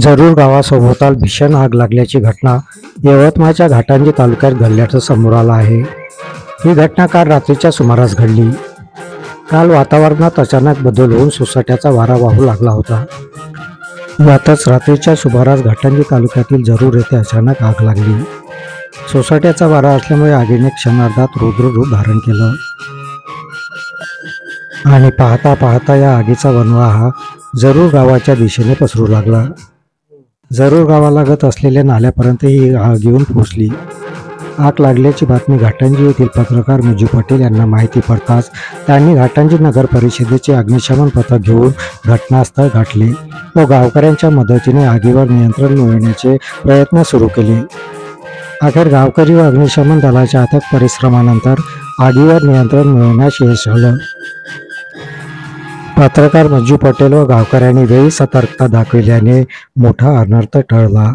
जरूर गावासभोवताल भीषण आग लागल्याची घटना यवतमाळच्या घाटंजी तालुक्यात घडल्याचं समोर आलं आहे। ही घटना काल रात्रीच्या सुमारास घडली। काल वातावरणात अचानक बदल होऊन सोसाट्याचा वारा वाहू लागला होता। यातच रात्रीच्या सुमारास घाटंजी तालुक्यातील जरूर येथे अचानक आग लागली। सोसाट्याचा वारा असल्यामुळे आगीने क्षणार्धात रौद्र रूप धारण केलं आणि पाहता पाहता या आगीचा वणवा हा जरूर गावाच्या दिशेने पसरू लागला। जरूर गावालागत असलेल्या नाल्यापर्यंत ही आग येऊन पोहोचली। आग लागल्याची बातमी घाटंजी येथील पत्रकार मंजू पटेल यांना माहिती पडताच त्यांनी घाटंजी नगर परिषदेचे अग्निशमन पथक घेऊन घटनास्थळ गाठले व गावकऱ्यांच्या मदतीने आगीवर नियंत्रण मिळवण्याचे प्रयत्न सुरू केले। अखेर गावकरी व अग्निशमन दलाच्या अथक परिश्रमानंतर आगीवर नियंत्रण मिळवण्यास यश आलं। पत्रकार मंजू पटेल व गावकऱ्यांनी वेळी सतर्कता दाखविल्याने मोठा अनर्थ टळला।